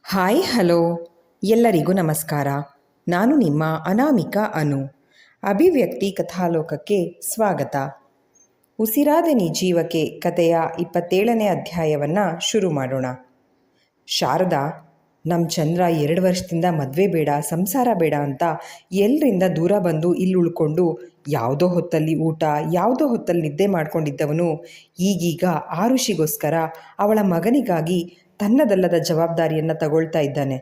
Hi hello ಎಲ್ಲರಿಗೂ ನಮಸ್ಕಾರ. ನಾನು ನಿಮ್ಮ ಅನಾಮಿಕಾ ಅನು. ಅಭಿವ್ಯಕ್ತಿ ಕಥಾಲೋಕಕ್ಕೆ ಸ್ವಾಗತ. ಉಸಿರಾದ ನೀ ಜೀವಕ್ಕೆ ಕಥೆಯ 27ನೇ ಅಧ್ಯಾಯವನ್ನು ಶುರು ಮಾಡೋಣ. ಶಾರದಾ, ನಮ್ಮ ಚಂದ್ರ 2 ವರ್ಷದಿಂದ ಮದುವೆ ಬೇಡ, ಸಂಸಾರ ಬೇಡ ಅಂತ ಎಲ್ಲರಿಂದ ದೂರ ಬಂದು ಇಲ್ಲಿ ಉಳ್ಕೊಂಡು ಯಾವುದೋ ಹೊತ್ತಲ್ಲಿ ಊಟ, ಯಾವುದೋ ಹೊತ್ತಲ್ಲಿ ನಿದ್ದೆ ಮಾಡ್ಕೊಂಡಿದ್ದವನು ಈಗೀಗ ಆರುಷಿಗೋಸ್ಕರ ಅವಳ ಮಗನಿಗಾಗಿ ತನ್ನದಲ್ಲದ ಜವಾಬ್ದಾರಿಯನ್ನು ತಗೊಳ್ತಾ ಇದ್ದಾನೆ.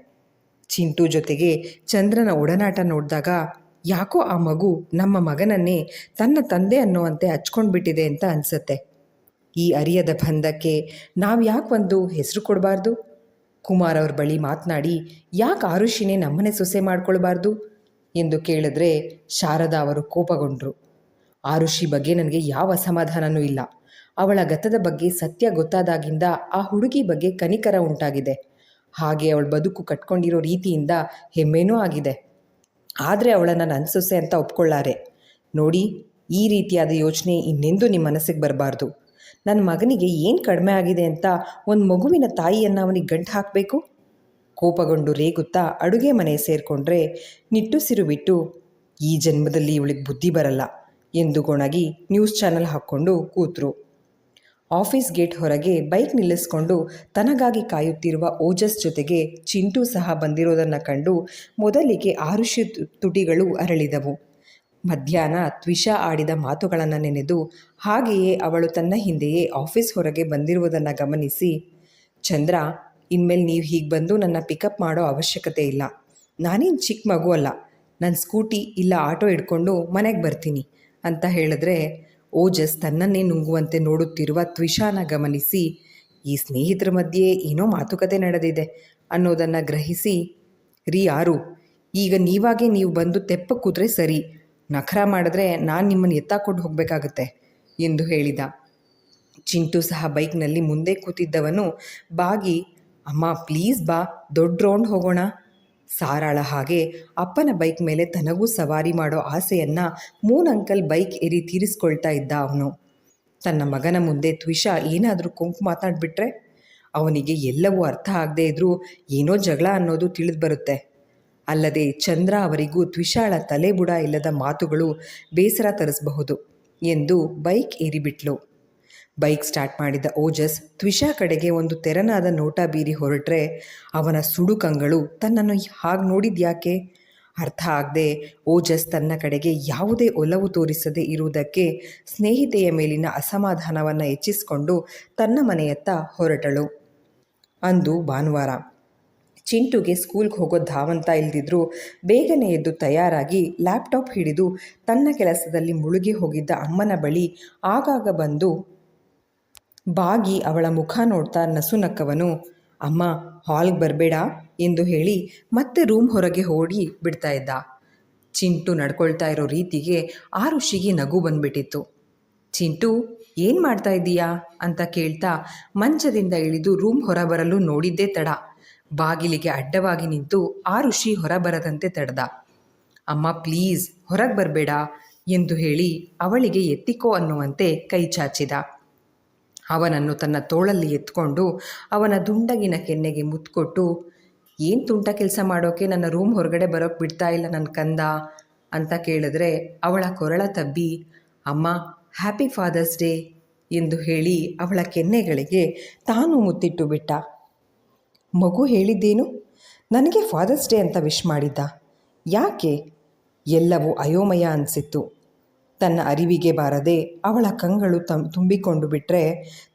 ಚಿಂಟು ಜೊತೆಗೆ ಚಂದ್ರನ ಒಡನಾಟ ನೋಡಿದಾಗ ಯಾಕೋ ಆ ಮಗು ನಮ್ಮ ಮಗನನ್ನೇ ತನ್ನ ತಂದೆ ಅನ್ನುವಂತೆ ಹಚ್ಕೊಂಡು ಬಿಟ್ಟಿದೆ ಅಂತ ಅನಿಸುತ್ತೆ. ಈ ಅರಿಯದ ಬಂಧಕ್ಕೆ ನಾವು ಯಾಕೆ ಒಂದು ಹೆಸರು ಕೊಡಬಾರ್ದು? ಕುಮಾರ್ ಅವ್ರ ಬಳಿ ಮಾತನಾಡಿ ಯಾಕೆ ಆರುಷಿನೇ ನಮ್ಮನೆ ಸೊಸೆ ಮಾಡ್ಕೊಳ್ಬಾರ್ದು ಎಂದು ಕೇಳಿದ್ರೆ ಶಾರದಾ ಅವರು ಕೋಪಗೊಂಡ್ರು. ಆರುಷಿ ಬಗ್ಗೆ ನನಗೆ ಯಾವ ಅಸಮಾಧಾನವೂ ಇಲ್ಲ. ಅವಳ ಗತದ ಬಗ್ಗೆ ಸತ್ಯ ಗೊತ್ತಾದಾಗಿಂದ ಆ ಹುಡುಗಿ ಬಗ್ಗೆ ಕನಿಕರ ಉಂಟಾಗಿದೆ. ಹಾಗೆ ಅವಳ ಬದುಕು ಕಟ್ಕೊಂಡಿರೋ ರೀತಿಯಿಂದ ಹೆಮ್ಮೆನೂ ಆಗಿದೆ. ಆದರೆ ಅವಳನ್ನು ನನ್ನ ಸೊಸೆ ಅಂತ ಒಪ್ಕೊಳ್ಳಾರೆ. ನೋಡಿ, ಈ ರೀತಿಯಾದ ಯೋಚನೆ ಇನ್ನೆಂದೂ ನಿಮ್ಮ ಮನಸ್ಸಿಗೆ ಬರಬಾರ್ದು. ನನ್ನ ಮಗನಿಗೆ ಏನು ಕಡಿಮೆ ಆಗಿದೆ ಅಂತ ಒಂದು ಮಗುವಿನ ತಾಯಿಯನ್ನು ಅವನಿಗೆ ಗಂಟು ಹಾಕಬೇಕು? ಕೋಪಗೊಂಡು ರೇಗುತ್ತಾ ಅಡುಗೆ ಮನೆ ಸೇರಿಕೊಂಡ್ರೆ ನಿಟ್ಟುಸಿರು ಬಿಟ್ಟು ಈ ಜನ್ಮದಲ್ಲಿ ಇವಳಿಗೆ ಬುದ್ಧಿ ಬರಲ್ಲ ಎಂದು ಗೊಣಗಿ ನ್ಯೂಸ್ ಚಾನಲ್ ಹಾಕ್ಕೊಂಡು ಕೂತರು. ಆಫೀಸ್ ಗೇಟ್ ಹೊರಗೆ ಬೈಕ್ ನಿಲ್ಲಿಸ್ಕೊಂಡು ತನಗಾಗಿ ಕಾಯುತ್ತಿರುವ ಓಜಸ್ ಜೊತೆಗೆ ಚಿಂಟು ಸಹ ಬಂದಿರೋದನ್ನು ಕಂಡು ಮೊದಲಿಗೆ ಆರುಷಿ ತುಟಿಗಳು ಅರಳಿದವು. ಮಧ್ಯಾಹ್ನ ತ್ವಿಷಾ ಆಡಿದ ಮಾತುಗಳನ್ನು ನೆನೆದು ಹಾಗೆಯೇ ಅವಳು ತನ್ನ ಹಿಂದೆಯೇ ಆಫೀಸ್ ಹೊರಗೆ ಬಂದಿರುವುದನ್ನು ಗಮನಿಸಿ, ಚಂದ್ರ, ಇನ್ಮೇಲೆ ನೀವು ಹೀಗೆ ಬಂದು ನನ್ನ ಪಿಕಪ್ ಮಾಡೋ ಅವಶ್ಯಕತೆ ಇಲ್ಲ. ನಾನೇನು ಚಿಕ್ಕ ಮಗು ಅಲ್ಲ. ನನ್ನ ಸ್ಕೂಟಿ ಇಲ್ಲ ಆಟೋ ಹಿಡ್ಕೊಂಡು ಮನೆಗೆ ಬರ್ತೀನಿ ಅಂತ ಹೇಳಿದ್ರೆ ಓಜಸ್ ತನ್ನನ್ನೇ ನುಂಗುವಂತೆ ನೋಡುತ್ತಿರುವ ತ್ವಿಷಾನ ಗಮನಿಸಿ, ಈ ಸ್ನೇಹಿತರ ಮಧ್ಯೆ ಏನೋ ಮಾತುಕತೆ ನಡೆದಿದೆ ಅನ್ನೋದನ್ನು ಗ್ರಹಿಸಿ, ರೀ ಯಾರು, ಈಗ ನೀವಾಗೆ ನೀವು ಬಂದು ತೆಪ್ಪ ಕೂತ್ರೆ ಸರಿ, ನಖರ ಮಾಡಿದ್ರೆ ನಾನು ನಿಮ್ಮನ್ನು ಎತ್ತಾಕೊಂಡು ಹೋಗಬೇಕಾಗತ್ತೆ ಎಂದು ಹೇಳಿದ. ಚಿಂಟು ಸಹ ಬೈಕ್ನಲ್ಲಿ ಮುಂದೆ ಕೂತಿದ್ದವನು ಬಾಗಿ, ಅಮ್ಮ ಪ್ಲೀಸ್ ಬಾ, ದೊಡ್ಡ ರೌಂಡ್ ಹೋಗೋಣ. ಸಾರಾಳ ಹಾಗೆ ಅಪ್ಪನ ಬೈಕ್ ಮೇಲೆ ತನಗೂ ಸವಾರಿ ಮಾಡೋ ಆಸೆಯನ್ನು ಮೂನ್ ಬೈಕ್ ಏರಿ ತೀರಿಸ್ಕೊಳ್ತಾ ಇದ್ದ ಅವನು. ತನ್ನ ಮಗನ ಮುಂದೆ ತ್ವಿಷಾ ಏನಾದರೂ ಕೊಂಕು ಮಾತಾಡಿಬಿಟ್ರೆ ಅವನಿಗೆ ಎಲ್ಲವೂ ಅರ್ಥ ಆಗದೇ ಇದ್ರೂ ಏನೋ ಜಗಳ ಅನ್ನೋದು ತಿಳಿದು ಬರುತ್ತೆ. ಅಲ್ಲದೆ ಚಂದ್ರ ಅವರಿಗೂ ತ್ವಿಷಾಳ ತಲೆ ಬುಡ ಇಲ್ಲದ ಮಾತುಗಳು ಬೇಸರ ತರಿಸಬಹುದು ಎಂದು ಬೈಕ್ ಏರಿಬಿಟ್ಲು. ಬೈಕ್ ಸ್ಟಾರ್ಟ್ ಮಾಡಿದ ಓಜಸ್ ತ್ವಿಷಾ ಕಡೆಗೆ ಒಂದು ತೆರನಾದ ನೋಟ ಬೀರಿ ಹೊರಟ್ರೆ ಅವನ ಸುಡುಕಂಗಳು ತನ್ನನ್ನು ಹಾಗೆ ನೋಡಿದ್ಯಾಕೆ ಅರ್ಥ ಆಗದೆ ಓಜಸ್ ತನ್ನ ಕಡೆಗೆ ಯಾವುದೇ ಒಲವು ತೋರಿಸದೆ ಇರುವುದಕ್ಕೆ ಸ್ನೇಹಿತೆಯ ಮೇಲಿನ ಅಸಮಾಧಾನವನ್ನು ಹೆಚ್ಚಿಸಿಕೊಂಡು ತನ್ನ ಮನೆಯತ್ತ ಹೊರಟಳು. ಅಂದು ಭಾನುವಾರ. ಚಿಂಟುಗೆ ಸ್ಕೂಲ್ಗೆ ಹೋಗೋ ಧಾವಂತ ಇಲ್ದಿದ್ರೂ ಬೇಗನೆ ಎದ್ದು ತಯಾರಾಗಿ ಲ್ಯಾಪ್ಟಾಪ್ ಹಿಡಿದು ತನ್ನ ಕೆಲಸದಲ್ಲಿ ಮುಳುಗಿ ಹೋಗಿದ್ದ ಅಮ್ಮನ ಬಳಿ ಆಗಾಗ ಬಂದು ಬಾಗಿ ಅವಳ ಮುಖ ನೋಡ್ತಾ ನಸುನಕ್ಕವನು, ಅಮ್ಮ ಹಾಲ್ಗೆ ಬರಬೇಡ ಎಂದು ಹೇಳಿ ಮತ್ತೆ ರೂಮ್ ಹೊರಗೆ ಓಡಿ ಬಿಡ್ತಾ ಇದ್ದ. ಚಿಂಟು ನಡ್ಕೊಳ್ತಾ ಇರೋ ರೀತಿಗೆ ಆರುಷಿಗೆ ನಗು ಬಂದ್ಬಿಟ್ಟಿತ್ತು. ಚಿಂಟು, ಏನು ಮಾಡ್ತಾ ಇದ್ದೀಯಾ ಅಂತ ಕೇಳ್ತಾ ಮಂಚದಿಂದ ಇಳಿದು ರೂಮ್ ಹೊರಬರಲು ನೋಡಿದ್ದೇ ತಡ ಬಾಗಿಲಿಗೆ ಅಡ್ಡವಾಗಿ ನಿಂತು ಆರುಷಿ ಹೊರಬರದಂತೆ ತಡೆದ. ಅಮ್ಮ ಪ್ಲೀಸ್ ಹೊರಗೆ ಬರಬೇಡ ಎಂದು ಹೇಳಿ ಅವಳಿಗೆ ಎತ್ತಿಕೋ ಅನ್ನುವಂತೆ ಕೈ ಚಾಚಿದ. ಅವನನ್ನು ತನ್ನ ತೋಳಲ್ಲಿ ಎತ್ಕೊಂಡು ಅವನ ದುಂಡಗಿನ ಕೆನ್ನೆಗೆ ಮುತ್ಕೊಟ್ಟು, ಏನು ತುಂಟ ಕೆಲಸ ಮಾಡೋಕ್ಕೆ ನನ್ನ ರೂಮ್ ಹೊರಗಡೆ ಬರೋಕ್ಕೆ ಬಿಡ್ತಾ ಇಲ್ಲ ನನ್ನ ಕಂದ ಅಂತ ಕೇಳಿದ್ರೆ ಅವಳ ಕೊರಳ ತಬ್ಬಿ, ಅಮ್ಮ ಹ್ಯಾಪಿ ಫಾದರ್ಸ್ ಡೇ ಎಂದು ಹೇಳಿ ಅವಳ ಕೆನ್ನೆಗಳಿಗೆ ತಾನು ಮುತ್ತಿಟ್ಟು ಬಿಟ್ಟ. ಮಗು ಹೇಳಿದ್ದೇನು? ನನಗೆ ಫಾದರ್ಸ್ ಡೇ ಅಂತ ವಿಶ್ ಮಾಡಿದ್ದ? ಯಾಕೆ? ಎಲ್ಲವೂ ಅಯೋಮಯ ಅನಿಸಿತ್ತು. ತನ್ನ ಅರಿವಿಗೆ ಬಾರದೆ ಅವಳ ಕಂಗಳು ತುಂಬಿಕೊಂಡು ಬಿಟ್ಟರೆ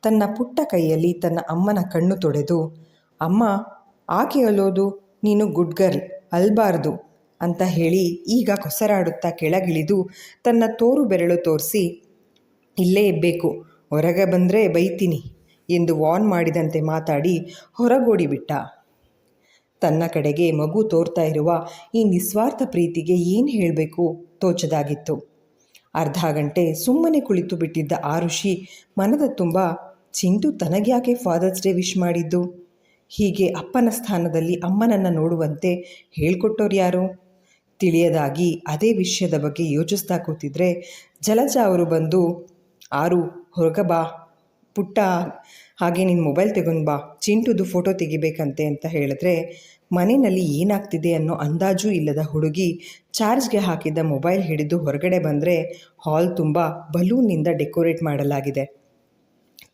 ತನ್ನ ಪುಟ್ಟ ಕೈಯಲ್ಲಿ ತನ್ನ ಅಮ್ಮನ ಕಣ್ಣು ತೊಡೆದು, ಅಮ್ಮ ಆಕೆ ಅಲ್ಲೋದು, ನೀನು ಗುಡ್ ಗರ್ಲ್ ಅಲ್ಬಾರ್ದು ಅಂತ ಹೇಳಿ ಈಗ ಕೊಸರಾಡುತ್ತಾ ಕೆಳಗಿಳಿದು ತನ್ನ ತೋರು ಬೆರಳು ತೋರಿಸಿ, ಇಲ್ಲೇ ಇರಬೇಕು, ಹೊರಗೆ ಬಂದರೆ ಬೈತೀನಿ ಎಂದು ವಾರ್ನ್ ಮಾಡಿದಂತೆ ಮಾತಾಡಿ ಹೊರಗೋಡಿಬಿಟ್ಟ. ತನ್ನ ಕಡೆಗೆ ಮಗು ತೋರ್ತಾ ಇರುವ ಈ ನಿಸ್ವಾರ್ಥ ಪ್ರೀತಿಗೆ ಏನು ಹೇಳಬೇಕು ತೋಚದಾಗಿತ್ತು. ಅರ್ಧ ಗಂಟೆ ಸುಮ್ಮನೆ ಕುಳಿತು ಬಿಟ್ಟಿದ್ದ ಆರುಷಿ ಮನದ ತುಂಬ, ಚಿಂಟು ತನಗ್ಯಾಕೆ ಫಾದರ್ಸ್ ಡೇ ವಿಶ್ ಮಾಡಿದ್ದು? ಹೀಗೆ ಅಪ್ಪನ ಸ್ಥಾನದಲ್ಲಿ ಅಮ್ಮನನ್ನು ನೋಡುವಂತೆ ಹೇಳ್ಕೊಟ್ಟೋರು ಯಾರು? ತಿಳಿಯದಾಗಿ ಅದೇ ವಿಷಯದ ಬಗ್ಗೆ ಯೋಚಿಸ್ತಾ ಕೂತಿದ್ರೆ ಜಲಜ ಅವರು ಬಂದು, ಆರು ಹೊರಗೆ ಬಾ ಪುಟ್ಟ ಹಾಗೆ ನಿನ್ನ ಮೊಬೈಲ್ ತೆಗೊಂಡು ಬಾ, ಚಿಂಟುದು ಫೋಟೋ ತೆಗಿಬೇಕಂತೆ ಅಂತ ಹೇಳಿದ್ರೆ ಮನೆಯಲ್ಲಿ ಏನಾಗ್ತಿದೆ ಅನ್ನೋ ಅಂದಾಜೂ ಇಲ್ಲದ ಹುಡುಗಿ ಚಾರ್ಜ್ಗೆ ಹಾಕಿದ್ದ ಮೊಬೈಲ್ ಹಿಡಿದು ಹೊರಗಡೆ ಬಂದರೆ ಹಾಲ್ ತುಂಬ ಬಲೂನ್ನಿಂದ ಡೆಕೋರೇಟ್ ಮಾಡಲಾಗಿದೆ.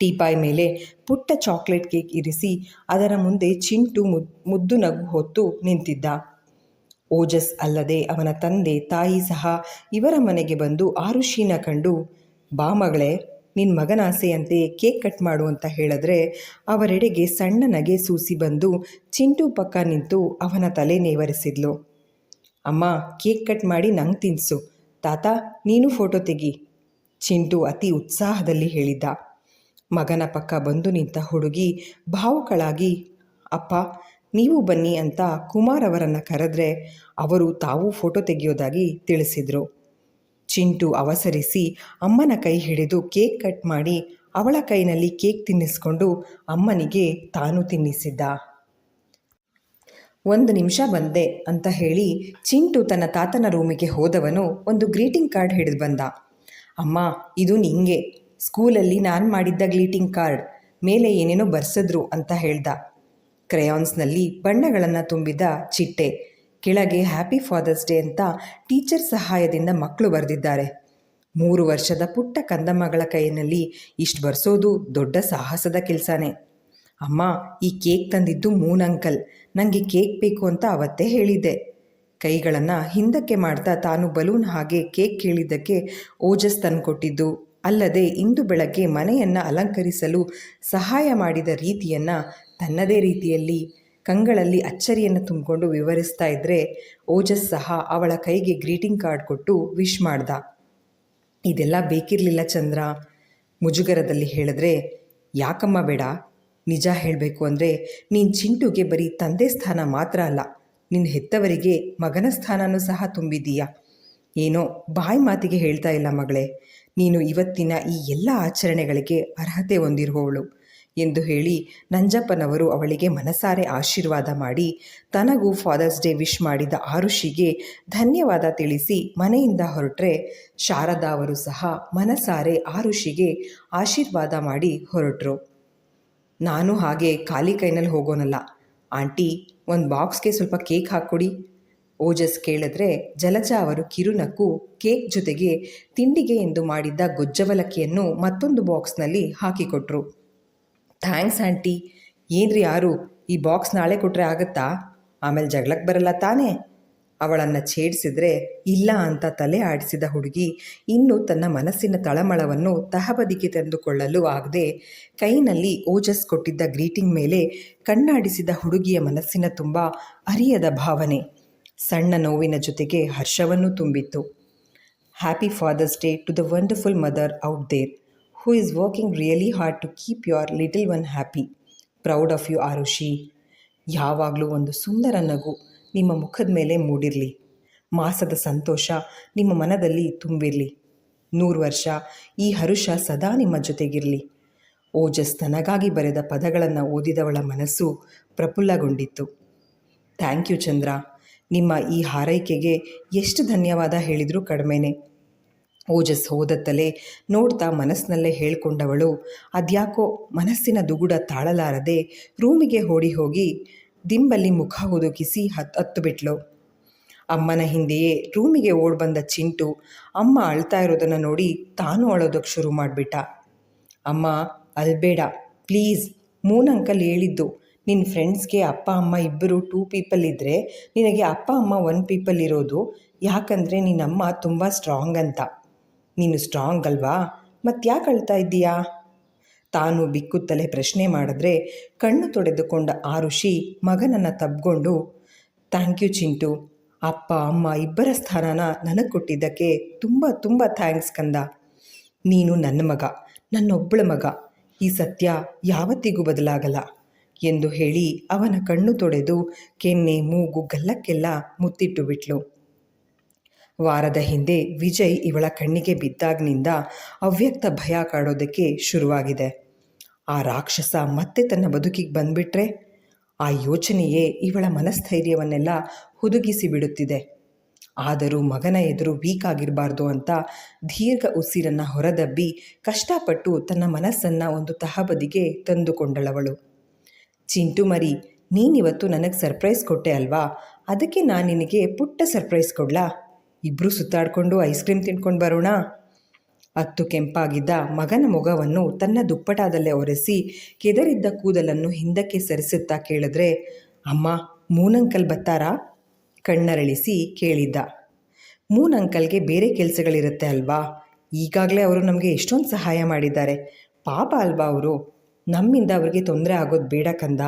ಟೀಪಾಯ್ ಮೇಲೆ ಪುಟ್ಟ ಚಾಕ್ಲೇಟ್ ಕೇಕ್ ಇರಿಸಿ ಅದರ ಮುಂದೆ ಚಿಂಟು ಮುದ್ದು ನಗು ಹೊತ್ತು ನಿಂತಿದ್ದ. ಓಜಸ್ ಅಲ್ಲದೆ ಅವನ ತಂದೆ ತಾಯಿ ಸಹ ಇವರ ಮನೆಗೆ ಬಂದು ಆರುಷಿನ ಕಂಡು, ಬಾ ಮಗಳೇ, ನಿನ್ನ ಮಗನ ಆಸೆಯಂತೆ ಕೇಕ್ ಕಟ್ ಮಾಡು ಅಂತ ಹೇಳಿದ್ರೆ ಅವರೆಡೆಗೆ ಸಣ್ಣ ನಗೆ ಸೂಸಿ ಬಂದು ಚಿಂಟು ಪಕ್ಕ ನಿಂತು ಅವನ ತಲೆ ನೇವರಿಸಿದ್ಲು. ಅಮ್ಮ, ಕೇಕ್ ಕಟ್ ಮಾಡಿ ನಂಗೆ ತಿನ್ನಿಸು, ತಾತ ನೀನು ಫೋಟೋ ತೆಗಿ, ಚಿಂಟು ಅತಿ ಉತ್ಸಾಹದಲ್ಲಿ ಹೇಳಿದ್ದ. ಮಗನ ಪಕ್ಕ ಬಂದು ನಿಂತ ಹುಡುಗಿ ಭಾವುಕಳಾಗಿ, ಅಪ್ಪ ನೀವು ಬನ್ನಿ ಅಂತ ಕುಮಾರ್ ಅವರನ್ನು ಕರೆದ್ರೆ ಅವರು ತಾವು ಫೋಟೋ ತೆಗೆಯೋದಾಗಿ ತಿಳಿಸಿದರು. ಚಿಂಟು ಅವಸರಿಸಿ ಅಮ್ಮನ ಕೈ ಹಿಡಿದು ಕೇಕ್ ಕಟ್ ಮಾಡಿ ಅವಳ ಕೈನಲ್ಲಿ ಕೇಕ್ ತಿನ್ನಿಸ್ಕೊಂಡು ಅಮ್ಮನಿಗೆ ತಾನು ತಿನ್ನಿಸಿದ್ದ. 1 ನಿಮಿಷ ಬಂದೆ ಅಂತ ಹೇಳಿ ಚಿಂಟು ತನ್ನ ತಾತನ ರೂಮಿಗೆ ಹೋದವನು ಒಂದು ಗ್ರೀಟಿಂಗ್ ಕಾರ್ಡ್ ಹಿಡಿದು ಬಂದ. ಅಮ್ಮ, ಇದು ನಿಂಗೆ, ಸ್ಕೂಲಲ್ಲಿ ನಾನು ಮಾಡಿದ್ದ ಗ್ರೀಟಿಂಗ್ ಕಾರ್ಡ್, ಮೇಲೆ ಏನೇನೋ ಬರ್ಸಿದ್ರು ಅಂತ ಹೇಳ್ದ. ಕ್ರೇಯಾನ್ಸ್ನಲ್ಲಿ ಬಣ್ಣಗಳನ್ನು ತುಂಬಿದ ಚಿಟ್ಟೆ, ಕೆಳಗೆ ಹ್ಯಾಪಿ ಫಾದರ್ಸ್ ಡೇ ಅಂತ ಟೀಚರ್ ಸಹಾಯದಿಂದ ಮಕ್ಕಳು ಬರೆದಿದ್ದಾರೆ. 3 ವರ್ಷದ ಪುಟ್ಟ ಕಂದಮ್ಮಗಳ ಕೈಯಲ್ಲಿ ಇಷ್ಟು ಬರ್ಸೋದು ದೊಡ್ಡ ಸಾಹಸದ ಕೆಲಸನೇ. ಅಮ್ಮ, ಈ ಕೇಕ್ ತಂದಿದ್ದು ಮೂನ್ ಅಂಕಲ್, ನನಗೆ ಕೇಕ್ ಬೇಕು ಅಂತ ಅವತ್ತೇ ಹೇಳಿದ್ದೆ. ಕೈಗಳನ್ನು ಹಿಂದಕ್ಕೆ ಮಾಡ್ತಾ ತಾನು ಬಲೂನ್ ಹಾಗೆ ಕೇಕ್ ಕೇಳಿದ್ದಕ್ಕೆ ಓಜಸ್ ತಂದುಕೊಟ್ಟಿದ್ದು, ಅಲ್ಲದೆ ಇಂದು ಬೆಳಗ್ಗೆ ಮನೆಯನ್ನು ಅಲಂಕರಿಸಲು ಸಹಾಯ ಮಾಡಿದ ರೀತಿಯನ್ನು ತನ್ನದೇ ರೀತಿಯಲ್ಲಿ ಕಂಗಳಲ್ಲಿ ಅಚ್ಚರಿಯನ್ನು ತುಂಬಿಕೊಂಡು ವಿವರಿಸ್ತಾ ಇದ್ದರೆ ಓಜಸ್ ಸಹ ಅವಳ ಕೈಗೆ ಗ್ರೀಟಿಂಗ್ ಕಾರ್ಡ್ ಕೊಟ್ಟು ವಿಶ್ ಮಾಡ್ದ. ಇದೆಲ್ಲ ಬೇಕಿರಲಿಲ್ಲ ಚಂದ್ರ, ಮುಜುಗರದಲ್ಲಿ ಹೇಳಿದ್ರೆ. ಯಾಕಮ್ಮ ಬೇಡ? ನಿಜ ಹೇಳಬೇಕು ಅಂದರೆ ನೀನು ಚಿಂಟುಗೆ ಬರೀ ತಂದೆ ಸ್ಥಾನ ಮಾತ್ರ ಅಲ್ಲ, ನಿನ್ನ ಹೆತ್ತವರಿಗೆ ಮಗನ ಸ್ಥಾನನೂ ಸಹ ತುಂಬಿದ್ದೀಯಾ. ಏನೋ ಬಾಯಿ ಮಾತಿಗೆ ಹೇಳ್ತಾ ಇಲ್ಲ ಮಗಳೇ, ನೀನು ಇವತ್ತಿನ ಈ ಎಲ್ಲ ಆಚರಣೆಗಳಿಗೆ ಅರ್ಹತೆ ಹೊಂದಿರುವವಳು ಎಂದು ಹೇಳಿ ನಂಜಪ್ಪನವರು ಅವಳಿಗೆ ಮನಸಾರೆ ಆಶೀರ್ವಾದ ಮಾಡಿ ತನಗೂ ಫಾದರ್ಸ್ ಡೇ ವಿಶ್ ಮಾಡಿದ ಆರುಷಿಗೆ ಧನ್ಯವಾದ ತಿಳಿಸಿ ಮನೆಯಿಂದ ಹೊರಟ್ರೆ ಶಾರದಾ ಅವರು ಸಹ ಮನಸಾರೆ ಆರುಷಿಗೆ ಆಶೀರ್ವಾದ ಮಾಡಿ ಹೊರಟರು. ನಾನು ಹಾಗೆ ಖಾಲಿ ಕೈನಲ್ಲಿ ಹೋಗೋನಲ್ಲ ಆಂಟಿ, ಒಂದು ಬಾಕ್ಸ್ಗೆ ಸ್ವಲ್ಪ ಕೇಕ್ ಹಾಕ್ಕೊಡಿ, ಓಜಸ್ ಕೇಳಿದ್ರೆ ಜಲಜ ಅವರು ಕಿರುನಕ್ಕು ಕೇಕ್ ಜೊತೆಗೆ ತಿಂಡಿಗೆ ಎಂದು ಮಾಡಿದ್ದ ಗೊಜ್ಜವಲಕ್ಕಿಯನ್ನು ಮತ್ತೊಂದು ಬಾಕ್ಸ್ನಲ್ಲಿ ಹಾಕಿಕೊಟ್ರು. Thanks aunty. ಏನ್ರಿ ಯಾರು, ಈ ಬಾಕ್ಸ್ ನಾಳೆ ಕೊಟ್ಟರೆ ಆಗುತ್ತಾ? ಆಮೇಲೆ ಜಗಳಕ್ಕೆ ಬರಲ್ಲ ತಾನೇ? ಅವಳನ್ನು ಛೇಡಿಸಿದ್ರೆ ಇಲ್ಲ ಅಂತ ತಲೆ ಆಡಿಸಿದ ಹುಡುಗಿ ಇನ್ನೂ ತನ್ನ ಮನಸ್ಸಿನ ತಳಮಳವನ್ನು ತಹಬದಿಗೆ ತಂದುಕೊಳ್ಳಲು ಆಗದೆ ಕೈನಲ್ಲಿ ಓಜಸ್ ಕೊಟ್ಟಿದ್ದ ಗ್ರೀಟಿಂಗ್ ಮೇಲೆ ಕಣ್ಣಾಡಿಸಿದ ಹುಡುಗಿಯ ಮನಸ್ಸಿನ ತುಂಬ ಅರಿಯದ ಭಾವನೆ, ಸಣ್ಣ ನೋವಿನ ಜೊತೆಗೆ ಹರ್ಷವನ್ನು ತುಂಬಿತ್ತು. Happy Father's Day to the wonderful mother out there who is working really hard to keep your little one happy. Proud of you Arushi. ಯಾವಾಗಲೂ ಒಂದು ಸುಂದರ ನಗು ನಿಮ್ಮ ಮುಖದ ಮೇಲೆ ಮೂಡಿರಲಿ. ಮಾಸದ ಸಂತೋಷ ನಿಮ್ಮ ಮನದಲ್ಲಿ ತುಂಬಿರಲಿ. 100 ವರ್ಷ ಈ ಹರುಷ ಸದಾ ನಿಮ್ಮ ಜೊತೆಗಿರಲಿ. ಓಜಸ್ ತನಗಾಗಿ ಬರೆದ ಪದಗಳನ್ನು ಓದಿದವಳ ಮನಸ್ಸು ಪ್ರಫುಲ್ಲಗೊಂಡಿತ್ತು. ಥ್ಯಾಂಕ್ ಯು ಚಂದ್ರ, ನಿಮ್ಮ ಈ ಹಾರೈಕೆಗೆ ಎಷ್ಟು ಧನ್ಯವಾದ ಹೇಳಿದರೂ ಕಡಿಮೆನೆ. ಓಜಸ್ ಹೋದತ್ತಲೇ ನೋಡ್ತಾ ಮನಸ್ಸಿನಲ್ಲೇ ಹೇಳ್ಕೊಂಡವಳು ಅದ್ಯಾಕೋ ಮನಸ್ಸಿನ ದುಗುಡ ತಾಳಲಾರದೆ ರೂಮಿಗೆ ಓಡಿ ಹೋಗಿ ದಿಂಬಲ್ಲಿ ಮುಖ ಹುದುಕಿಸಿ ಹತ್ತು ಬಿಟ್ಲು. ಅಮ್ಮನ ಹಿಂದೆಯೇ ರೂಮಿಗೆ ಓಡ್ಬಂದ ಚಿಂಟು ಅಮ್ಮ ಅಳ್ತಾ ಇರೋದನ್ನು ನೋಡಿ ತಾನು ಅಳೋದಕ್ಕೆ ಶುರು ಮಾಡಿಬಿಟ್ಟ. ಅಮ್ಮ ಅಲ್ಬೇಡ ಪ್ಲೀಸ್, ಮೂನ್ ಅಂಕಲ್ ಹೇಳಿದ್ದು ನಿನ್ನ ಫ್ರೆಂಡ್ಸ್ಗೆ ಅಪ್ಪ ಅಮ್ಮ ಇಬ್ಬರು 2 ಪೀಪಲ್ ಇದ್ದರೆ ನಿನಗೆ ಅಪ್ಪ ಅಮ್ಮ 1 ಪೀಪಲ್ ಇರೋದು, ಯಾಕಂದರೆ ನಿನ್ನಮ್ಮ ತುಂಬ ಸ್ಟ್ರಾಂಗ್ ಅಂತ. ನೀನು ಸ್ಟ್ರಾಂಗ್ ಅಲ್ವಾ, ಮತ್ತ್ಯಾಕೆ ಅಳ್ತಾ ಇದ್ದೀಯಾ? ತಾನು ಬಿಕ್ಕುತ್ತಲೇ ಪ್ರಶ್ನೆ ಮಾಡಿದ್ರೆ ಕಣ್ಣು ತೊಡೆದುಕೊಂಡ ಆರುಷಿ ಮಗನನ್ನು ತಬ್ಕೊಂಡು, ಥ್ಯಾಂಕ್ ಯು ಚಿಂಟು, ಅಪ್ಪ ಅಮ್ಮ ಇಬ್ಬರ ಸ್ಥಾನನ ನನಗೆ ಕೊಟ್ಟಿದ್ದಕ್ಕೆ ತುಂಬ ತುಂಬ ಥ್ಯಾಂಕ್ಸ್ ಕಂದ. ನೀನು ನನ್ನ ಮಗ, ನನ್ನೊಬ್ಬಳ ಮಗ, ಈ ಸತ್ಯ ಯಾವತ್ತಿಗೂ ಬದಲಾಗಲ್ಲ ಎಂದು ಹೇಳಿ ಅವನ ಕಣ್ಣು ತೊಡೆದು ಕೆನ್ನೆ ಮೂಗು ಗಲ್ಲಕ್ಕೆಲ್ಲ ಮುತ್ತಿಟ್ಟು ಬಿಟ್ಲು. ವಾರದ ಹಿಂದೆ ವಿಜಯ್ ಇವಳ ಕಣ್ಣಿಗೆ ಬಿದ್ದಾಗಿನಿಂದ ಅವ್ಯಕ್ತ ಭಯ ಕಾಡೋದಕ್ಕೆ ಶುರುವಾಗಿದೆ. ಆ ರಾಕ್ಷಸ ಮತ್ತೆ ತನ್ನ ಬದುಕಿಗೆ ಬಂದುಬಿಟ್ರೆ? ಆ ಯೋಚನೆಯೇ ಇವಳ ಮನಸ್ಥೈರ್ಯವನ್ನೆಲ್ಲ ಹುದುಗಿಸಿ ಬಿಡುತ್ತಿದೆ. ಆದರೂ ಮಗನ ಎದುರು ವೀಕ್ ಆಗಿರಬಾರ್ದು ಅಂತ ದೀರ್ಘ ಉಸಿರನ್ನು ಹೊರದಬ್ಬಿ ಕಷ್ಟಪಟ್ಟು ತನ್ನ ಮನಸ್ಸನ್ನು ಒಂದು ತಹಬದಿಗೆ ತಂದುಕೊಂಡಳವಳು. ಚಿಂಟು ಮರಿ, ನೀನಿವತ್ತು ನನಗೆ ಸರ್ಪ್ರೈಸ್ ಕೊಟ್ಟೆ ಅಲ್ವಾ, ಅದಕ್ಕೆ ನಾನು ನಿನಗೆ ಪುಟ್ಟ ಸರ್ಪ್ರೈಸ್ ಕೊಡ್ಲಾ? ಇಬ್ಬರು ಸುತ್ತಾಡಿಕೊಂಡು ಐಸ್ ಕ್ರೀಮ್ ತಿನ್ಕೊಂಡು ಬರೋಣ? ಅತ್ತು ಕೆಂಪಾಗಿದ್ದ ಮಗನ ಮೊಗವನ್ನು ತನ್ನ ದುಪ್ಪಟಾದಲ್ಲೇ ಒರೆಸಿ ಕೆದರಿದ್ದ ಕೂದಲನ್ನು ಹಿಂದಕ್ಕೆ ಸರಿಸುತ್ತಾ ಕೇಳಿದ್ರೆ, ಅಮ್ಮ, ಮೂನಂಕಲ್ ಬತ್ತಾರಾ? ಕಣ್ಣರಳಿಸಿ ಕೇಳಿದ್ದ. ಮೂನಂಕಲ್ಗೆ ಬೇರೆ ಕೆಲಸಗಳಿರುತ್ತೆ ಅಲ್ವಾ, ಈಗಾಗಲೇ ಅವರು ನಮಗೆ ಎಷ್ಟೊಂದು ಸಹಾಯ ಮಾಡಿದ್ದಾರೆ. ಪಾಪ ಅಲ್ವಾ ಅವರು, ನಮ್ಮಿಂದ ಅವ್ರಿಗೆ ತೊಂದರೆ ಆಗೋದು ಬೇಡ ಕಂದ.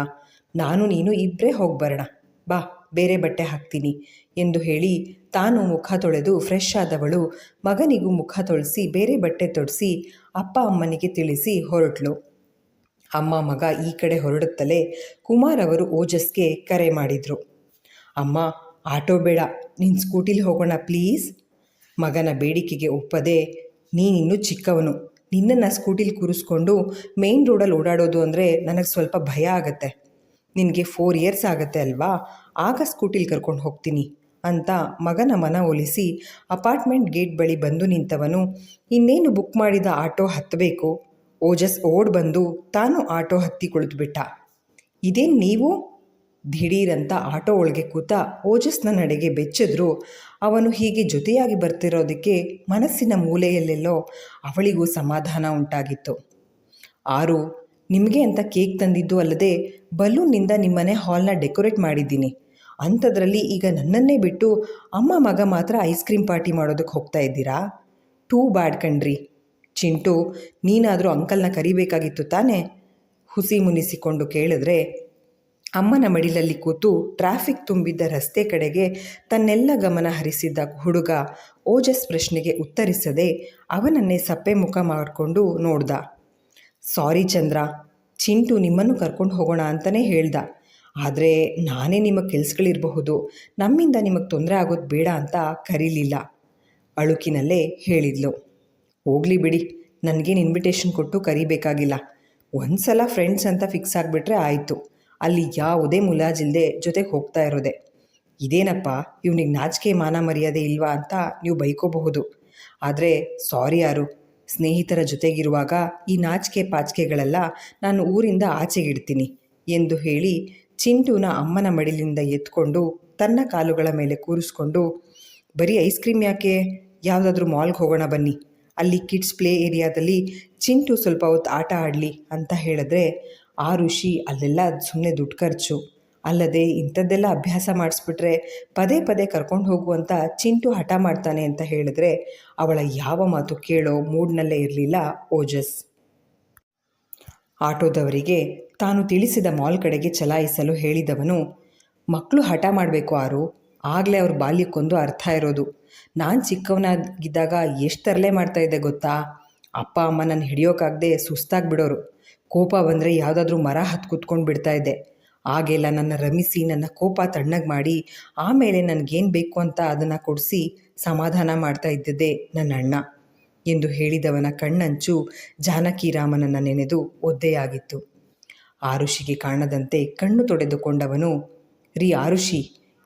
ನಾನು ನೀನು ಇಬ್ಬರೇ ಹೋಗಿ ಬರೋಣ, ಬಾ, ಬೇರೆ ಬಟ್ಟೆ ಹಾಕ್ತೀನಿ ಎಂದು ಹೇಳಿ ತಾನು ಮುಖ ತೊಳೆದು ಫ್ರೆಶ್ ಆದವಳು ಮಗನಿಗೂ ಮುಖ ತೊಳೆಸಿ ಬೇರೆ ಬಟ್ಟೆ ತೊಡಿಸಿ ಅಪ್ಪ ಅಮ್ಮನಿಗೆ ತಿಳಿಸಿ ಹೊರಟ್ಲು. ಅಮ್ಮ ಮಗ ಈ ಕಡೆ ಹೊರಡುತ್ತಲೇ ಕುಮಾರ್ ಅವರು ಓಜಸ್ಗೆ ಕರೆ ಮಾಡಿದರು. ಅಮ್ಮ, ಆಟೋ ಬೇಡ, ನಿನ್ನ ಸ್ಕೂಟಿಲಿ ಹೋಗೋಣ ಪ್ಲೀಸ್. ಮಗನ ಬೇಡಿಕೆಗೆ ಒಪ್ಪದೆ, ನೀನಿನ್ನೂ ಚಿಕ್ಕವನು, ನಿನ್ನನ್ನು ಸ್ಕೂಟಿಲಿ ಕೂರಿಸ್ಕೊಂಡು ಮೇನ್ ರೋಡಲ್ಲಿ ಓಡಾಡೋದು ಅಂದರೆ ನನಗೆ ಸ್ವಲ್ಪ ಭಯ ಆಗತ್ತೆ. ನಿನಗೆ 4 ಇಯರ್ಸ್ ಆಗುತ್ತೆ ಅಲ್ವಾ, ಆಗ ಸ್ಕೂಟಿಲಿ ಕರ್ಕೊಂಡು ಹೋಗ್ತೀನಿ ಅಂತ ಮಗನ ಮನ ಒಲಿಸಿ ಅಪಾರ್ಟ್ಮೆಂಟ್ ಗೇಟ್ ಬಳಿ ಬಂದು ನಿಂತವನು ಇನ್ನೇನು ಬುಕ್ ಮಾಡಿದ ಆಟೋ ಹತ್ತಬೇಕು. ಓಜಸ್ ಓಡ್ ಬಂದು ತಾನು ಆಟೋ ಹತ್ತಿ ಕುಳಿತುಬಿಟ್ಟ. ಇದೇನು ನೀವು? ದಿಢೀರಂತ ಆಟೋ ಒಳಗೆ ಕೂತ ಓಜಸ್ನ ನಡೆಗೆ ಬೆಚ್ಚಿದ್ರು. ಅವನು ಹೀಗೆ ಜೊತೆಯಾಗಿ ಬರ್ತಿರೋದಕ್ಕೆ ಮನಸ್ಸಿನ ಮೂಲೆಯಲ್ಲೆಲ್ಲೋ ಅವಳಿಗೂ ಸಮಾಧಾನ ಉಂಟಾಗಿತ್ತು. ಆರು, ನಿಮಗೆ ಅಂತ ಕೇಕ್ ತಂದಿದ್ದು ಅಲ್ಲದೆ ಬಲೂನ್ನಿಂದ ನಿಮ್ಮನೆ ಹಾಲ್ನ ಡೆಕೋರೇಟ್ ಮಾಡಿದ್ದೀನಿ. ಅಂಥದ್ರಲ್ಲಿ ಈಗ ನನ್ನನ್ನೇ ಬಿಟ್ಟು ಅಮ್ಮ ಮಗ ಮಾತ್ರ ಐಸ್ ಕ್ರೀಮ್ ಪಾರ್ಟಿ ಮಾಡೋದಕ್ಕೆ ಹೋಗ್ತಾ ಇದ್ದೀರಾ? ಟೂ ಬ್ಯಾಡ್ ಕಣ್ರಿ. ಚಿಂಟು, ನೀನಾದರೂ ಅಂಕಲ್ನ ಕರಿಬೇಕಾಗಿತ್ತು ತಾನೇ? ಹುಸಿ ಮುನಿಸಿಕೊಂಡು ಕೇಳಿದ್ರೆ ಅಮ್ಮನ ಮಡಿಲಲ್ಲಿ ಕೂತು ಟ್ರಾಫಿಕ್ ತುಂಬಿದ್ದ ರಸ್ತೆ ಕಡೆಗೆ ತನ್ನೆಲ್ಲ ಗಮನ ಹರಿಸಿದ್ದ ಹುಡುಗ ಓಜಸ್ ಪ್ರಶ್ನೆಗೆ ಉತ್ತರಿಸದೆ ಅವನನ್ನೇ ಸಪ್ಪೆ ಮುಖ ಮಾಡಿಕೊಂಡು ನೋಡ್ದ. ಸಾರಿ ಚಂದ್ರ, ಚಿಂಟು ನಿಮ್ಮನ್ನು ಕರ್ಕೊಂಡು ಹೋಗೋಣ ಅಂತಲೇ ಹೇಳ್ದ. ಆದರೆ ನಾನೇ ನಿಮಗೆ ಕೆಲಸಗಳಿರಬಹುದು, ನಮ್ಮಿಂದ ನಿಮಗೆ ತೊಂದರೆ ಆಗೋದು ಬೇಡ ಅಂತ ಕರೀಲಿಲ್ಲ. ಅಳುಕಿನಲ್ಲೇ ಹೇಳಿದ್ಲು. ಹೋಗಲಿ ಬಿಡಿ, ನನಗೇನು ಇನ್ವಿಟೇಷನ್ ಕೊಟ್ಟು ಕರಿಬೇಕಾಗಿಲ್ಲ. ಒಂದು ಸಲ ಫ್ರೆಂಡ್ಸ್ ಅಂತ ಫಿಕ್ಸ್ ಆಗಿಬಿಟ್ರೆ ಆಯಿತು. ಅಲ್ಲಿ ಯಾವುದೇ ಮುಲಾಜಿಲ್ಲದೆ ಜೊತೆಗೆ ಹೋಗ್ತಾ ಇರೋದೆ. ಇದೇನಪ್ಪ, ಇವನಿಗೆ ನಾಚಿಕೆ ಮಾನ ಮರ್ಯಾದೆ ಇಲ್ವಾ ಅಂತ ನೀವು ಬೈಕೋಬಹುದು. ಆದರೆ ಸಾರಿ ಯಾರು, ಸ್ನೇಹಿತರ ಜೊತೆಗಿರುವಾಗ ಈ ನಾಚಿಕೆ ಪಾಚಿಕೆಗಳೆಲ್ಲ ನಾನು ಊರಿಂದ ಆಚೆಗಿಡ್ತೀನಿ ಎಂದು ಹೇಳಿ ಚಿಂಟುನ ಅಮ್ಮನ ಮಡಿಲಿಂದ ಎತ್ಕೊಂಡು ತನ್ನ ಕಾಲುಗಳ ಮೇಲೆ ಕೂರಿಸ್ಕೊಂಡು, ಬರೀ ಐಸ್ ಕ್ರೀಮ್ ಯಾಕೆ, ಯಾವುದಾದ್ರೂ ಮಾಲ್ಗೆ ಹೋಗೋಣ ಬನ್ನಿ, ಅಲ್ಲಿ ಕಿಡ್ಸ್ ಪ್ಲೇ ಏರಿಯಾದಲ್ಲಿ ಚಿಂಟು ಸ್ವಲ್ಪ ಹೊತ್ತು ಆಟ ಆಡಲಿ ಅಂತ ಹೇಳಿದ್ರೆ, ಆ ಋಷಿ ಅಲ್ಲೆಲ್ಲ ಸುಮ್ಮನೆ ದುಡ್ಡು ಖರ್ಚು, ಅಲ್ಲದೆ ಇಂಥದ್ದೆಲ್ಲ ಅಭ್ಯಾಸ ಮಾಡಿಸ್ಬಿಟ್ರೆ ಪದೇ ಪದೇ ಕರ್ಕೊಂಡು ಹೋಗುವಂಥ ಚಿಂಟು ಹಠ ಮಾಡ್ತಾನೆ ಅಂತ ಹೇಳಿದ್ರೆ ಅವಳ ಯಾವ ಮಾತು ಕೇಳೋ ಮೂಡ್ನಲ್ಲೇ ಇರಲಿಲ್ಲ ಓಜಸ್. ಆಟೋದವರಿಗೆ ತಾನು ತಿಳಿಸಿದ ಮಾಲ್ ಕಡೆಗೆ ಚಲಾಯಿಸಲು ಹೇಳಿದವನು, ಮಕ್ಕಳು ಹಠ ಮಾಡಬೇಕು ಆರು, ಆಗಲೇ ಅವ್ರ ಬಾಲ್ಯಕ್ಕೊಂದು ಅರ್ಥ ಇರೋದು. ನಾನು ಚಿಕ್ಕವನಾಗಿದ್ದಾಗ ಎಷ್ಟು ತರಲೆ ಮಾಡ್ತಾಯಿದ್ದೆ ಗೊತ್ತಾ? ಅಪ್ಪ ಅಮ್ಮ ನನ್ನ ಹಿಡಿಯೋಕ್ಕಾಗದೆ ಸುಸ್ತಾಗಿಬಿಡೋರು. ಕೋಪ ಬಂದರೆ ಯಾವುದಾದ್ರೂ ಮರ ಹತ್ತು ಕೂತ್ಕೊಂಡು ಬಿಡ್ತಾಯಿದ್ದೆ. ಆಗೆಲ್ಲ ನನ್ನ ರಮಿಸಿ ನನ್ನ ಕೋಪ ತಣ್ಣಗೆ ಮಾಡಿ ಆಮೇಲೆ ನನಗೇನು ಬೇಕು ಅಂತ ಅದನ್ನು ಕೊಡಿಸಿ ಸಮಾಧಾನ ಮಾಡ್ತಾ ಇದ್ದಿದ್ದೆ ನನ್ನ ಅಣ್ಣ ಎಂದು ಹೇಳಿದವನ ಕಣ್ಣಂಚು ಜಾನಕಿರಾಮನನ್ನು ನೆನೆದು ಒದ್ದೆಯಾಗಿತ್ತು. ಆರುಷಿಗೆ ಕಾಣದಂತೆ ಕಣ್ಣು ತೊಡೆದುಕೊಂಡವನು, ರೀ ಆರುಷಿ,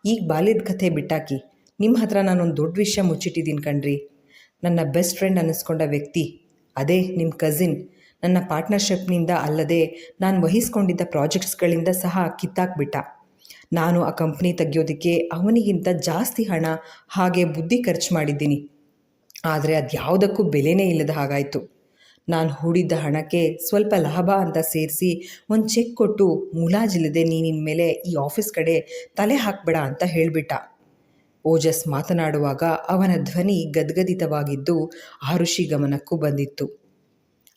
ಈಗ ಬಾಲ್ಯದ ಕಥೆ ಬಿಟ್ಟಾಕಿ, ನಿಮ್ಮ ಹತ್ರ ನಾನೊಂದು ದೊಡ್ಡ ವಿಷಯ ಮುಚ್ಚಿಟ್ಟಿದ್ದೀನಿ ಕಣ್ರಿ. ನನ್ನ ಬೆಸ್ಟ್ ಫ್ರೆಂಡ್ ಅನ್ನಿಸ್ಕೊಂಡ ವ್ಯಕ್ತಿ, ಅದೇ ನಿಮ್ಮ ಕಸಿನ್, ನನ್ನ ಪಾರ್ಟ್ನರ್ಶಿಪ್ನಿಂದ ಅಲ್ಲದೆ ನಾನು ವಹಿಸ್ಕೊಂಡಿದ್ದ ಪ್ರಾಜೆಕ್ಟ್ಸ್ಗಳಿಂದ ಸಹ ಕಿತ್ತಾಕ್ಬಿಟ್ಟ. ನಾನು ಆ ಕಂಪ್ನಿ ತೆಗೆಯೋದಕ್ಕೆ ಅವನಿಗಿಂತ ಜಾಸ್ತಿ ಹಣ ಹಾಗೆ ಬುದ್ಧಿ ಖರ್ಚು ಮಾಡಿದ್ದೀನಿ. ಆದರೆ ಅದು ಯಾವುದಕ್ಕೂ ಬೆಲೆನೇ ಇಲ್ಲದ ಹಾಗಾಯಿತು. ನಾನು ಹೂಡಿದ್ದ ಹಣಕ್ಕೆ ಸ್ವಲ್ಪ ಲಾಭ ಅಂತ ಸೇರಿಸಿ ಒಂದು ಚೆಕ್ ಕೊಟ್ಟು, ಮುಲಾಜಿಲ್ಲದೆ ನೀನಿನ ಮೇಲೆ ಈ ಆಫೀಸ್ ಕಡೆ ತಲೆ ಹಾಕಬೇಡ ಅಂತ ಹೇಳಿಬಿಟ್ಟ. ಓಜಸ್ ಮಾತನಾಡುವಾಗ ಅವನ ಧ್ವನಿ ಗದ್ಗದಿತವಾಗಿದ್ದು ಆರುಷಿ ಗಮನಕ್ಕೂ ಬಂದಿತ್ತು.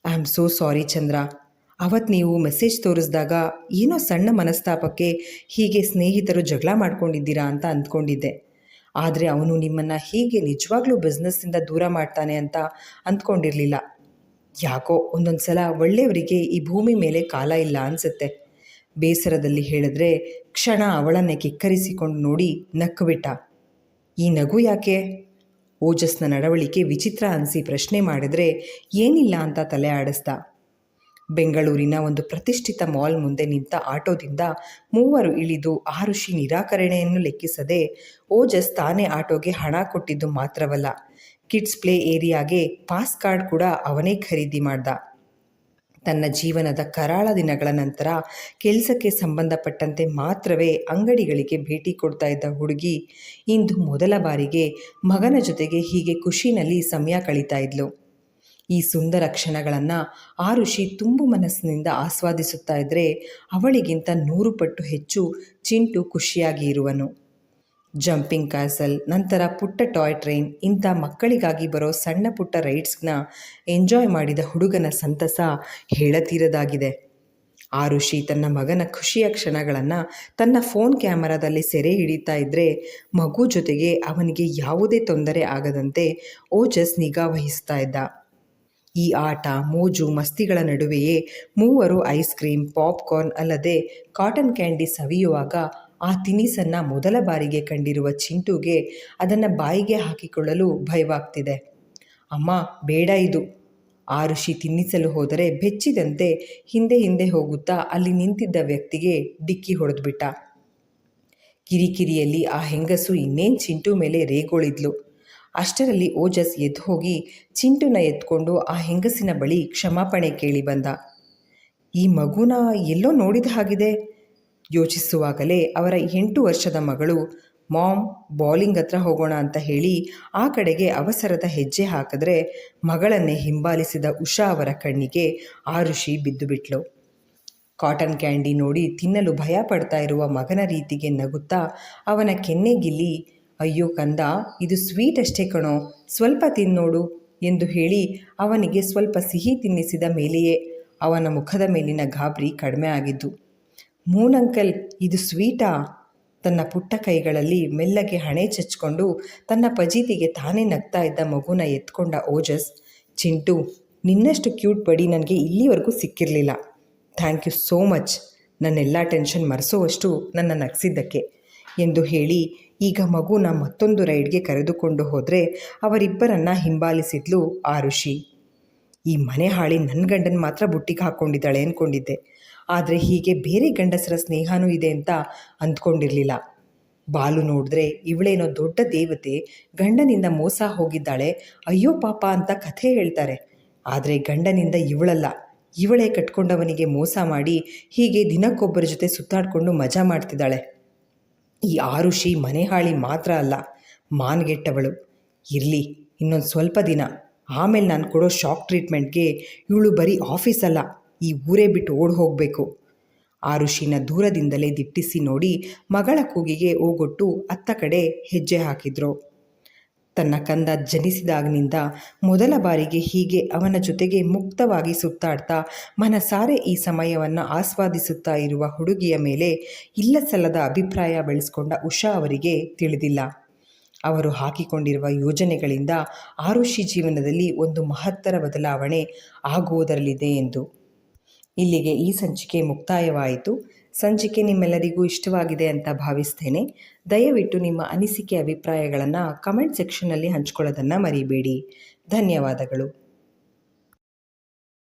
ಐ ಆಮ್ ಸೋ ಸಾರಿ ಚಂದ್ರ, ಅವತ್ತು ನೀವು ಮೆಸೇಜ್ ತೋರಿಸಿದಾಗ ಏನೋ ಸಣ್ಣ ಮನಸ್ತಾಪಕ್ಕೆ ಹೀಗೆ ಸ್ನೇಹಿತರು ಜಗಳ ಮಾಡ್ಕೊಂಡಿದ್ದೀರಾ ಅಂತ ಅಂದ್ಕೊಂಡಿದ್ದೆ. ಆದರೆ ಅವನು ನಿಮ್ಮನ್ನು ಹೀಗೆ ನಿಜವಾಗ್ಲೂ ಬಿಸ್ನೆಸ್ಸಿಂದ ದೂರ ಮಾಡ್ತಾನೆ ಅಂತ ಅಂದ್ಕೊಂಡಿರಲಿಲ್ಲ. ಯಾಕೋ ಒಂದೊಂದು ಸಲ ಒಳ್ಳೆಯವರಿಗೆ ಈ ಭೂಮಿ ಮೇಲೆ ಕಾಲ ಇಲ್ಲ ಅನಿಸುತ್ತೆ. ಬೇಸರದಲ್ಲಿ ಹೇಳಿದ್ರೆ ಕ್ಷಣ ಅವಳನ್ನೇ ಕಿಕ್ಕರಿಸಿಕೊಂಡು ನೋಡಿ ನಕ್ಕುಬಿಟ್ಟ. ಈ ನಗು ಯಾಕೆ? ಓಜಸ್ನ ನಡವಳಿಕೆ ವಿಚಿತ್ರ ಅನಿಸಿ ಪ್ರಶ್ನೆ ಮಾಡಿದ್ರೆ ಏನಿಲ್ಲ ಅಂತ ತಲೆ ಆಡಿಸ್ದ. ಬೆಂಗಳೂರಿನ ಒಂದು ಪ್ರತಿಷ್ಠಿತ ಮಾಲ್ ಮುಂದೆ ನಿಂತ ಆಟೋದಿಂದ ಮೂವರು ಇಳಿದು ಆರುಷಿ ನಿರಾಕರಣೆಯನ್ನು ಲೆಕ್ಕಿಸದೆ ಓಜಸ್ ತಾನೇ ಆಟೋಗೆ ಹಣ ಕೊಟ್ಟಿದ್ದು ಮಾತ್ರವಲ್ಲ, ಕಿಡ್ಸ್ ಪ್ಲೇ ಏರಿಯಾಗೆ ಪಾಸ್ ಕಾರ್ಡ್ ಕೂಡ ಅವನೇ ಖರೀದಿ ಮಾಡ್ದ. ತನ್ನ ಜೀವನದ ಕರಾಳ ದಿನಗಳ ನಂತರ ಕೆಲಸಕ್ಕೆ ಸಂಬಂಧಪಟ್ಟಂತೆ ಮಾತ್ರವೇ ಅಂಗಡಿಗಳಿಗೆ ಭೇಟಿ ಕೊಡ್ತಾ ಇದ್ದ ಹುಡುಗಿ ಇಂದು ಮೊದಲ ಬಾರಿಗೆ ಮಗನ ಜೊತೆಗೆ ಹೀಗೆ ಖುಷಿನಲ್ಲಿ ಸಮಯ ಕಳೀತಾ ಇದ್ಲು. ಈ ಸುಂದರ ಕ್ಷಣಗಳನ್ನು ಆರುಷಿ ತುಂಬು ಮನಸ್ಸಿನಿಂದ ಆಸ್ವಾದಿಸುತ್ತಾ ಇದ್ದರೆ ಅವಳಿಗಿಂತ 100 ಪಟ್ಟು ಹೆಚ್ಚು ಚಿಂಟು ಖುಷಿಯಾಗಿ ಇರುವನು. ಜಂಪಿಂಗ್ ಕ್ಯಾಸಲ್, ನಂತರ ಪುಟ್ಟ ಟಾಯ್ ಟ್ರೈನ್, ಇಂಥ ಮಕ್ಕಳಿಗಾಗಿ ಬರೋ ಸಣ್ಣ ಪುಟ್ಟ ರೈಡ್ಸ್ನ ಎಂಜಾಯ್ ಮಾಡಿದ ಹುಡುಗನ ಸಂತಸ ಹೇಳತೀರದಾಗಿದೆ. ಆರುಷಿ ತನ್ನ ಮಗನ ಖುಷಿಯ ಕ್ಷಣಗಳನ್ನು ತನ್ನ ಫೋನ್ ಕ್ಯಾಮರಾದಲ್ಲಿ ಸೆರೆ ಹಿಡಿತಾ ಇದ್ದರೆ ಮಗು ಜೊತೆಗೆ ಅವನಿಗೆ ಯಾವುದೇ ತೊಂದರೆ ಆಗದಂತೆ ಓಜಸ್ ನಿಗಾ ವಹಿಸ್ತಾ ಇದ್ದ. ಈ ಆಟ, ಮೋಜು, ಮಸ್ತಿಗಳ ನಡುವೆಯೇ ಮೂವರು ಐಸ್ ಕ್ರೀಮ್, ಪಾಪ್ಕಾರ್ನ್ ಅಲ್ಲದೆ ಕಾಟನ್ ಕ್ಯಾಂಡಿ ಸವಿಯುವಾಗ ಆ ತಿನಿಸನ್ನು ಮೊದಲ ಬಾರಿಗೆ ಕಂಡಿರುವ ಚಿಂಟುಗೆ ಅದನ್ನು ಬಾಯಿಗೆ ಹಾಕಿಕೊಳ್ಳಲು ಭಯವಾಗ್ತಿದೆ. ಅಮ್ಮ ಬೇಡ ಇದು. ಆರುಷಿ ತಿನ್ನಿಸಲು ಹೋದರೆ ಬೆಚ್ಚಿದಂತೆ ಹಿಂದೆ ಹಿಂದೆ ಹೋಗುತ್ತಾ ಅಲ್ಲಿ ನಿಂತಿದ್ದ ವ್ಯಕ್ತಿಗೆ ಡಿಕ್ಕಿ ಹೊಡೆದ್ಬಿಟ್ಟ. ಕಿರಿಕಿರಿಯಲ್ಲಿ ಆ ಹೆಂಗಸು ಇನ್ನೇನು ಚಿಂಟು ಮೇಲೆ ರೇಗೋಳಿದ್ಲು. ಅಷ್ಟರಲ್ಲಿ ಓಜಸ್ ಎದ್ದು ಹೋಗಿ ಚಿಂಟುನ ಎತ್ಕೊಂಡು ಆ ಹೆಂಗಸಿನ ಬಳಿ ಕ್ಷಮಾಪಣೆ ಕೇಳಿ ಬಂದ. ಈ ಮಗುನ ಎಲ್ಲೋ ನೋಡಿದ ಹಾಗಿದೆ ಯೋಚಿಸುವಾಗಲೇ ಅವರ 8 ವರ್ಷದ ಮಗಳು ಮಾಮ್ ಬೌಲಿಂಗ್ ಹತ್ರ ಹೋಗೋಣ ಅಂತ ಹೇಳಿ ಆ ಕಡೆಗೆ ಅವಸರದ ಹೆಜ್ಜೆ ಹಾಕಿದ್ರೆ ಮಗಳನ್ನೇ ಹಿಂಬಾಲಿಸಿದ ಉಷಾ ಅವರ ಕಣ್ಣಿಗೆ ಆರುಷಿ ಬಿದ್ದುಬಿಟ್ಲು. ಕಾಟನ್ ಕ್ಯಾಂಡಿ ನೋಡಿ ತಿನ್ನಲು ಭಯ ಪಡ್ತಾ ಇರುವ ಮಗನ ರೀತಿಗೆ ನಗುತ್ತಾ ಅವನ ಕೆನ್ನೆಗಿಲ್ಲಿ, ಅಯ್ಯೋ ಕಂದ, ಇದು ಸ್ವೀಟ್ ಅಷ್ಟೇ ಕಣೋ, ಸ್ವಲ್ಪ ತಿನ್ನೋಡು ಎಂದು ಹೇಳಿ ಅವನಿಗೆ ಸ್ವಲ್ಪ ಸಿಹಿ ತಿನ್ನಿಸಿದ ಮೇಲೆಯೇ ಅವನ ಮುಖದ ಮೇಲಿನ ಗಾಬರಿ ಕಡಿಮೆ ಆಗಿದ್ದು. ಮೂನಂಕಲ್, ಇದು ಸ್ವೀಟಾ? ತನ್ನ ಪುಟ್ಟ ಕೈಗಳಲ್ಲಿ ಮೆಲ್ಲಗೆ ಹಣೆ ಚಚ್ಕೊಂಡು ತನ್ನ ಪಜೀತಿಗೆ ತಾನೇ ನಗ್ತಾ ಇದ್ದ ಮಗುನ ಎತ್ಕೊಂಡ ಓಜಸ್, ಚಿಂಟು, ನಿನ್ನಷ್ಟು ಕ್ಯೂಟ್ ಬಡಿ ನನಗೆ ಇಲ್ಲಿವರೆಗೂ ಸಿಕ್ಕಿರಲಿಲ್ಲ. ಥ್ಯಾಂಕ್ ಯು ಸೋ ಮಚ್, ನನ್ನೆಲ್ಲ ಟೆನ್ಷನ್ ಮರೆಸೋವಷ್ಟು ನನ್ನ ನಗಿಸಿದ್ದಕ್ಕೆ ಎಂದು ಹೇಳಿ ಈಗ ಮಗುನ ಮತ್ತೊಂದು ರೈಡ್ಗೆ ಕರೆದುಕೊಂಡು ಹೋದರೆ ಅವರಿಬ್ಬರನ್ನ ಹಿಂಬಾಲಿಸಿದ್ಲು ಆರುಷಿ. ಈ ಮನೆ ಹಾಳಿ ನನ್ನ ಗಂಡನ ಮಾತ್ರ ಬುಟ್ಟಿಗೆ ಹಾಕ್ಕೊಂಡಿದ್ದಾಳೆ ಅಂದ್ಕೊಂಡಿದ್ದೆ, ಆದರೆ ಹೀಗೆ ಬೇರೆ ಗಂಡಸರ ಸ್ನೇಹನೂ ಇದೆ ಅಂತ ಅಂದ್ಕೊಂಡಿರಲಿಲ್ಲ. ಬಾಲು ನೋಡಿದ್ರೆ ಇವಳೇನೋ ದೊಡ್ಡ ದೇವತೆ, ಗಂಡನಿಂದ ಮೋಸ ಹೋಗಿದ್ದಾಳೆ, ಅಯ್ಯೋ ಪಾಪ ಅಂತ ಕಥೆ ಹೇಳ್ತಾರೆ. ಆದರೆ ಗಂಡನಿಂದ ಇವಳೇ ಕಟ್ಕೊಂಡವನಿಗೆ ಮೋಸ ಮಾಡಿ ಹೀಗೆ ದಿನಕ್ಕೊಬ್ಬರ ಜೊತೆ ಸುತ್ತಾಡಿಕೊಂಡು ಮಜಾ ಮಾಡ್ತಿದ್ದಾಳೆ. ಈ ಆರುಷಿ ಮನೆ ಹಾಳಿ ಮಾತ್ರ ಅಲ್ಲ, ಮಾನ್ಗೆಟ್ಟವಳು. ಇರಲಿ, ಇನ್ನೊಂದು ಸ್ವಲ್ಪ ದಿನ, ಆಮೇಲೆ ನಾನು ಕೊಡೋ ಶಾಕ್ ಟ್ರೀಟ್ಮೆಂಟ್ಗೆ ಇವಳು ಬರೀ ಆಫೀಸಲ್ಲ, ಈ ಊರೇ ಬಿಟ್ಟು ಓಡಿ ಹೋಗಬೇಕು. ಆರುಷಿನ ದೂರದಿಂದಲೇ ದಿಟ್ಟಿಸಿ ನೋಡಿ ಮಗಳ ಕೂಗಿಗೆ ಓಗೊಟ್ಟು ಅತ್ತ ಕಡೆ ಹೆಜ್ಜೆ ಹಾಕಿದ್ರು. ತನ್ನ ಕಂದ ಜನಿಸಿದಾಗಿನಿಂದ ಮೊದಲ ಬಾರಿಗೆ ಹೀಗೆ ಅವನ ಜೊತೆಗೆ ಮುಕ್ತವಾಗಿ ಸುತ್ತಾಡ್ತಾ ಮನಸಾರೆ ಈ ಸಮಯವನ್ನು ಆಸ್ವಾದಿಸುತ್ತಾ ಇರುವ ಹುಡುಗಿಯ ಮೇಲೆ ಇಲ್ಲಸಲ್ಲದ ಅಭಿಪ್ರಾಯ ಬೆಳೆಸ್ಕೊಂಡ ಉಷಾ ಅವರಿಗೆ ತಿಳಿದಿಲ್ಲ. ಅವರು ಹಾಕಿಕೊಂಡಿರುವ ಯೋಜನೆಗಳಿಂದ ಆರುಷಿ ಜೀವನದಲ್ಲಿ ಒಂದು ಮಹತ್ತರ ಬದಲಾವಣೆ ಆಗುವುದರಲ್ಲಿದೆ ಎಂದು. ಇಲ್ಲಿಗೆ ಈ ಸಂಚಿಕೆ ಮುಕ್ತಾಯವಾಯಿತು. ಸಂಚಿಕೆ ನಿಮ್ಮೆಲ್ಲರಿಗೂ ಇಷ್ಟವಾಗಿದೆ ಅಂತ ಭಾವಿಸ್ತೇನೆ. ದಯವಿಟ್ಟು ನಿಮ್ಮ ಅನಿಸಿಕೆ ಅಭಿಪ್ರಾಯಗಳನ್ನು ಕಮೆಂಟ್ ಸೆಕ್ಷನ್ನಲ್ಲಿ ಹಂಚ್ಕೊಳ್ಳೋದನ್ನು ಮರಿಬೇಡಿ. ಧನ್ಯವಾದಗಳು.